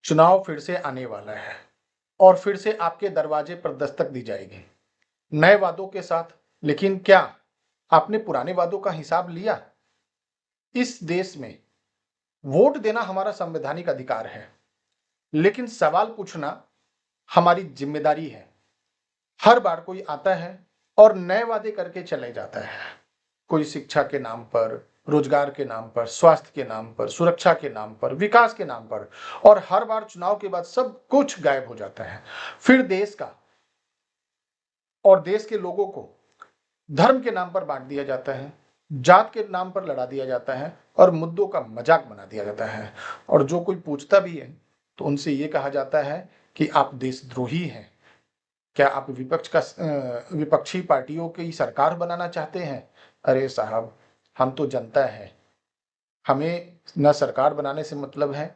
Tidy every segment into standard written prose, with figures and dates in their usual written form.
चुनाव फिर से आने वाला है और फिर से आपके दरवाजे पर दस्तक दी जाएगी नए वादों के साथ। लेकिन क्या आपने पुराने वादों का हिसाब लिया? इस देश में वोट देना हमारा संवैधानिक अधिकार है, लेकिन सवाल पूछना हमारी जिम्मेदारी है। हर बार कोई आता है और नए वादे करके चले जाता है। कोई शिक्षा के नाम पर, रोजगार के नाम पर, स्वास्थ्य के नाम पर, सुरक्षा के नाम पर, विकास के नाम पर, और हर बार चुनाव के बाद सब कुछ गायब हो जाता है। फिर देश का और देश के लोगों को धर्म के नाम पर बांट दिया जाता है, जात के नाम पर लड़ा दिया जाता है और मुद्दों का मजाक बना दिया जाता है। और जो कोई पूछता भी है तो उनसे ये कहा जाता है कि आप देशद्रोही हैं। क्या आप विपक्षी पार्टियों की सरकार बनाना चाहते हैं? अरे साहब, हम तो जनता है। हमें ना सरकार बनाने से मतलब है,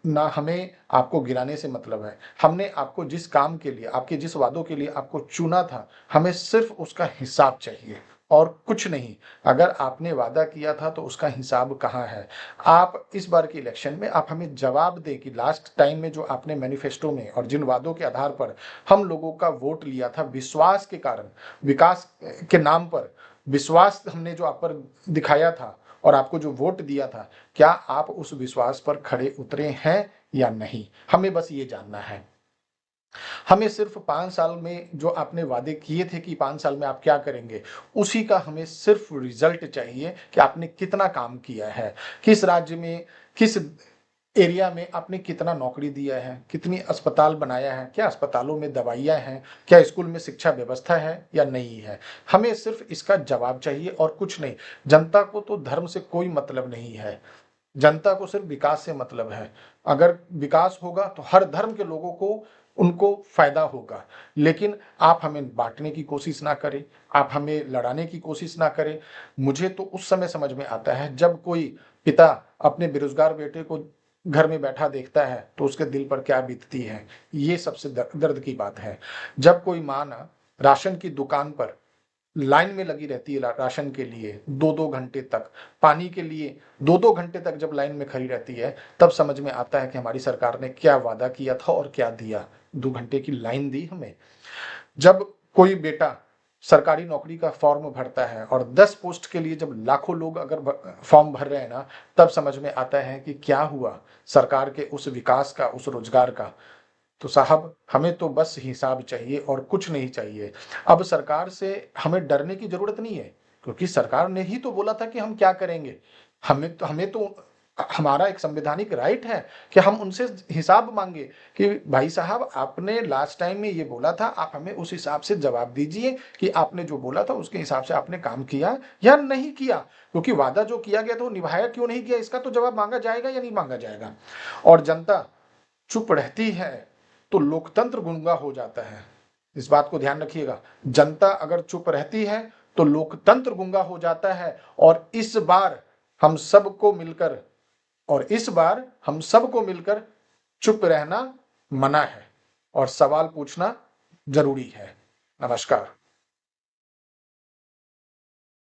ना हमें आपको गिराने से मतलब है। हमने आपको जिस काम के लिए, आपके जिस वादों के लिए आपको चुना था, हमें सिर्फ उसका हिसाब चाहिए और कुछ नहीं। अगर आपने वादा किया था तो उसका हिसाब कहाँ है? आप इस बार के इलेक्शन में आप हमें जवाब दें कि लास्ट टाइम में जो आपने मैनिफेस्टो में और जिन वादों के आधार पर हम लोगों का वोट लिया था, विश्वास के कारण, विकास के नाम पर विश्वास हमने जो आप पर दिखाया था और आपको जो वोट दिया था, क्या आप उस विश्वास पर खड़े उतरे हैं या नहीं? हमें बस ये जानना है। हमें सिर्फ 5 साल में जो आपने वादे किए थे कि 5 साल में आप क्या करेंगे, उसी का हमें सिर्फ रिजल्ट चाहिए कि आपने कितना काम किया है, किस राज्य में, किस एरिया में आपने कितना नौकरी दिया है, कितनी अस्पताल बनाया है, क्या अस्पतालों में दवाइयाँ हैं, क्या स्कूल में शिक्षा व्यवस्था है या नहीं है। हमें सिर्फ इसका जवाब चाहिए और कुछ नहीं। जनता को तो धर्म से कोई मतलब नहीं है, जनता को सिर्फ विकास से मतलब है। अगर विकास होगा तो हर धर्म के लोगों को उनको फायदा होगा। लेकिन आप हमें बांटने की कोशिश ना करें, आप हमें लड़ाने की कोशिश ना करें। मुझे तो उस समय समझ में आता है जब कोई पिता अपने बेरोजगार बेटे को घर में बैठा देखता है तो उसके दिल पर क्या बीतती है। ये सबसे दर्द की बात है। जब कोई माँ ना राशन की दुकान पर लाइन में लगी रहती है राशन के लिए 2-2 घंटे तक, पानी के लिए 2-2 घंटे तक जब लाइन में खड़ी रहती है, तब समझ में आता है कि हमारी सरकार ने क्या वादा किया था और क्या दिया। 2 घंटे की लाइन दी हमें। जब कोई बेटा सरकारी नौकरी का फॉर्म भरता है और 10 पोस्ट के लिए जब लाखों लोग अगर फॉर्म भर रहे हैं ना, तब समझ में आता है कि क्या हुआ सरकार के उस विकास का, उस रोजगार का। तो साहब, हमें तो बस हिसाब चाहिए और कुछ नहीं चाहिए। अब सरकार से हमें डरने की जरूरत नहीं है, क्योंकि सरकार ने ही तो बोला था कि हम क्या करेंगे। हमें तो हमारा एक संवैधानिक राइट है कि हम उनसे हिसाब मांगे कि भाई साहब, आपने लास्ट टाइम में ये बोला था, आप हमें उस हिसाब से जवाब दीजिए कि आपने जो बोला था उसके हिसाब से आपने काम किया या नहीं किया। क्योंकि वादा जो किया गया था वो निभाया क्यों नहीं गया, इसका तो जवाब मांगा जाएगा या नहीं मांगा जाएगा। और जनता चुप रहती है तो लोकतंत्र गूंगा हो जाता है। इस बात को ध्यान रखिएगा। जनता अगर चुप रहती है तो लोकतंत्र गूंगा हो जाता है। और इस बार हम सबको मिलकर चुप रहना मना है और सवाल पूछना जरूरी है। नमस्कार।